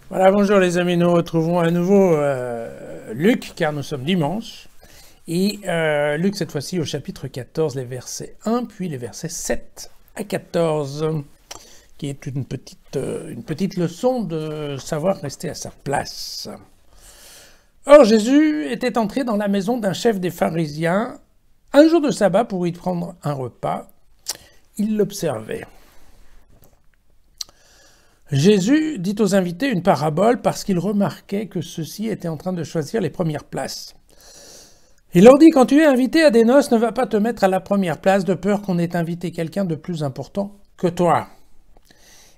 Voilà, bonjour les amis, nous retrouvons à nouveau Luc, car nous sommes dimanche. Et Luc, cette fois-ci, au chapitre 14, les versets 1, puis les versets 7 à 14, qui est une petite leçon de savoir rester à sa place. Or, Jésus était entré dans la maison d'un chef des pharisiens un jour de sabbat pour y prendre un repas. Il l'observait. Jésus dit aux invités une parabole parce qu'il remarquait que ceux-ci étaient en train de choisir les premières places. Il leur dit, quand tu es invité à des noces, ne va pas te mettre à la première place de peur qu'on ait invité quelqu'un de plus important que toi.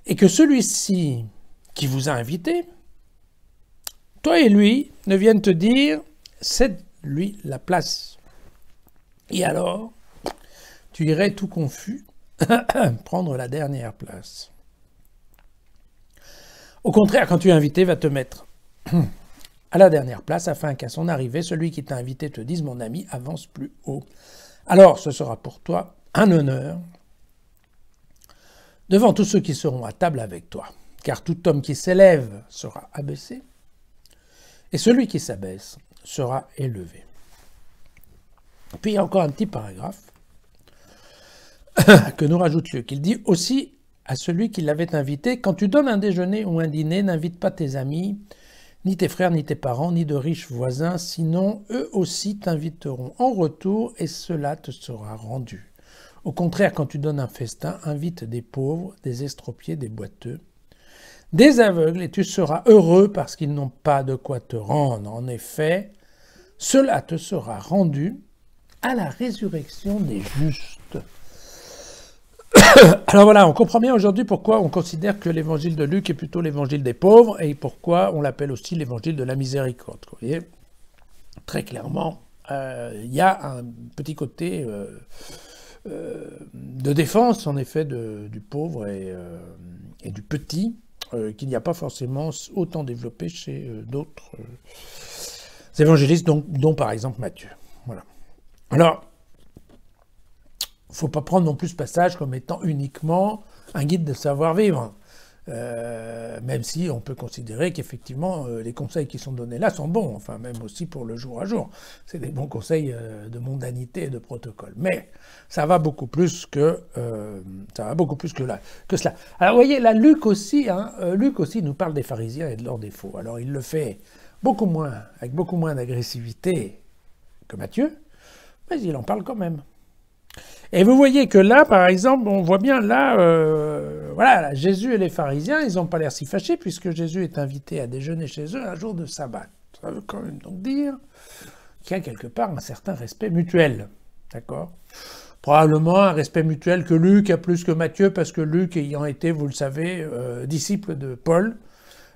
Et que celui-ci qui vous a invité, toi et lui, ne viennent te dire, cède-lui la place. Et alors, tu irais tout confus prendre la dernière place. Au contraire, quand tu es invité, va te mettre à la dernière place afin qu'à son arrivée, celui qui t'a invité te dise « Mon ami, avance plus haut ». Alors, ce sera pour toi un honneur devant tous ceux qui seront à table avec toi. Car tout homme qui s'élève sera abaissé et celui qui s'abaisse sera élevé. Puis il y a encore un petit paragraphe que nous rajoute Luc. Il dit aussi à celui qui l'avait invité, quand tu donnes un déjeuner ou un dîner, n'invite pas tes amis, ni tes frères, ni tes parents, ni de riches voisins, sinon eux aussi t'inviteront en retour et cela te sera rendu. Au contraire, quand tu donnes un festin, invite des pauvres, des estropiés, des boiteux, des aveugles, et tu seras heureux parce qu'ils n'ont pas de quoi te rendre. En effet, cela te sera rendu à la résurrection des justes. Alors voilà, on comprend bien aujourd'hui pourquoi on considère que l'évangile de Luc est plutôt l'évangile des pauvres et pourquoi on l'appelle aussi l'évangile de la miséricorde. Vous voyez, très clairement, il y a un petit côté de défense, en effet, du pauvre et du petit, qu'il n'y a pas forcément autant développé chez d'autres évangélistes, dont par exemple Matthieu. Voilà. Alors, il ne faut pas prendre non plus ce passage comme étant uniquement un guide de savoir-vivre, même si on peut considérer qu'effectivement les conseils qui sont donnés là sont bons, enfin même aussi pour le jour à jour. C'est des bons conseils de mondanité et de protocole. Mais ça va beaucoup plus que, cela. Alors vous voyez, là, Luc aussi nous parle des pharisiens et de leurs défauts. Alors il le fait avec beaucoup moins d'agressivité que Matthieu, mais il en parle quand même. Et vous voyez que là, par exemple, on voit bien là, voilà, Jésus et les pharisiens, ils n'ont pas l'air si fâchés puisque Jésus est invité à déjeuner chez eux un jour de sabbat. Ça veut quand même donc dire qu'il y a quelque part un certain respect mutuel, d'accord ? Probablement un respect mutuel que Luc a plus que Matthieu parce que Luc ayant été, vous le savez, disciple de Paul,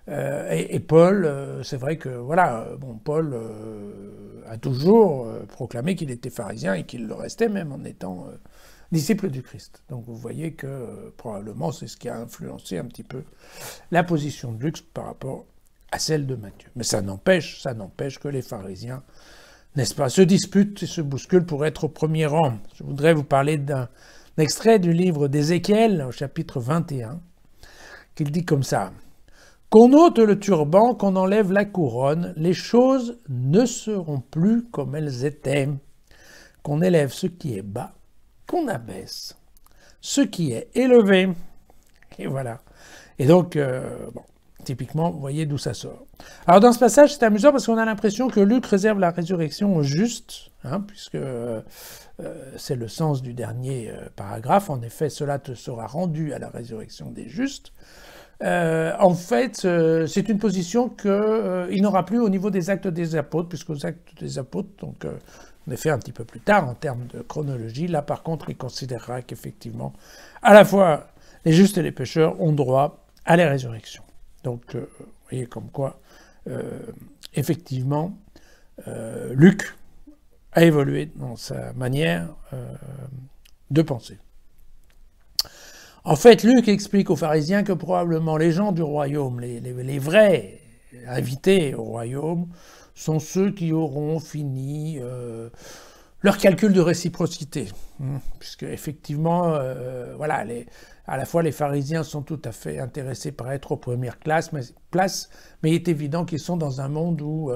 et Paul, c'est vrai que voilà, bon, Paul a toujours proclamé qu'il était pharisien et qu'il le restait même en étant disciple du Christ. Donc vous voyez que probablement c'est ce qui a influencé un petit peu la position de Luc par rapport à celle de Matthieu. Mais ça n'empêche que les pharisiens, n'est-ce pas, se disputent et se bousculent pour être au premier rang. Je voudrais vous parler d'un extrait du livre d'Ézéchiel, au chapitre 21, qu'il dit comme ça. Qu'on ôte le turban, qu'on enlève la couronne, les choses ne seront plus comme elles étaient. Qu'on élève ce qui est bas, qu'on abaisse ce qui est élevé. Et voilà. Et donc, bon, typiquement, vous voyez d'où ça sort. Alors dans ce passage, c'est amusant parce qu'on a l'impression que Luc réserve la résurrection aux justes, puisque c'est le sens du dernier paragraphe. En effet, cela te sera rendu à la résurrection des justes. En fait, c'est une position qu'il n'aura plus au niveau des actes des apôtres, puisqu'aux actes des apôtres, donc en effet un petit peu plus tard en termes de chronologie, là par contre il considérera qu'effectivement, à la fois les justes et les pécheurs ont droit à la résurrection. Donc, vous voyez comme quoi, effectivement, Luc a évolué dans sa manière de penser. En fait, Luc explique aux pharisiens que probablement les gens du royaume, les vrais invités au royaume, sont ceux qui auront fini leur calcul de réciprocité, puisque effectivement, voilà, à la fois les pharisiens sont tout à fait intéressés par être aux premières classes, mais il est évident qu'ils sont dans un monde où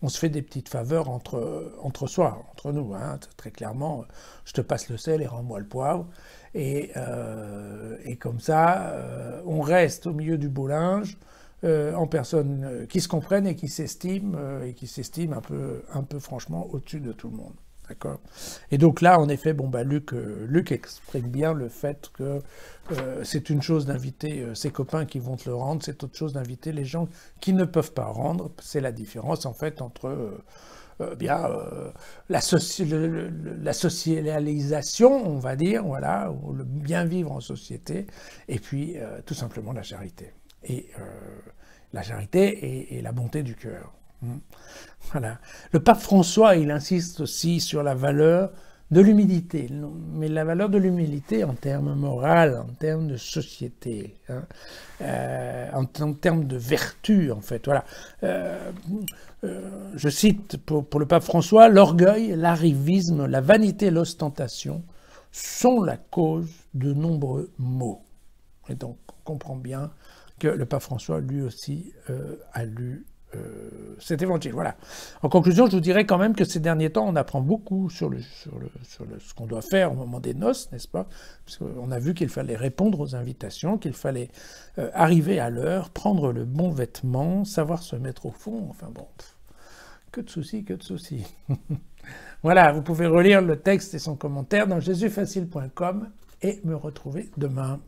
on se fait des petites faveurs entre soi, entre nous, hein, très clairement, je te passe le sel et rends-moi le poivre, et comme ça, on reste au milieu du beau linge, en personnes qui se comprennent et qui s'estiment un peu franchement au-dessus de tout le monde. D'accord. Et donc là, en effet, Luc exprime bien le fait que c'est une chose d'inviter ses copains qui vont te le rendre, c'est autre chose d'inviter les gens qui ne peuvent pas rendre. C'est la différence en fait entre la socialisation, on va dire, voilà, ou le bien vivre en société, et puis tout simplement la charité. Et la charité et la bonté du cœur. Voilà. Le pape François, il insiste aussi sur la valeur de l'humilité, mais la valeur de l'humilité en termes moraux, en termes de société, hein, en termes de vertu, en fait. Voilà. Je cite pour le pape François, l'orgueil, l'arrivisme, la vanité et l'ostentation sont la cause de nombreux maux. Et donc, on comprend bien que le pape François, lui aussi, a lu cet évangile. Voilà. En conclusion, je vous dirais quand même que ces derniers temps, on apprend beaucoup sur ce qu'on doit faire au moment des noces, n'est-ce pas? Parce qu'on a vu qu'il fallait répondre aux invitations, qu'il fallait arriver à l'heure, prendre le bon vêtement, savoir se mettre au fond. Enfin bon, que de soucis, que de soucis. Voilà, vous pouvez relire le texte et son commentaire dans jésusfacile.com et me retrouver demain.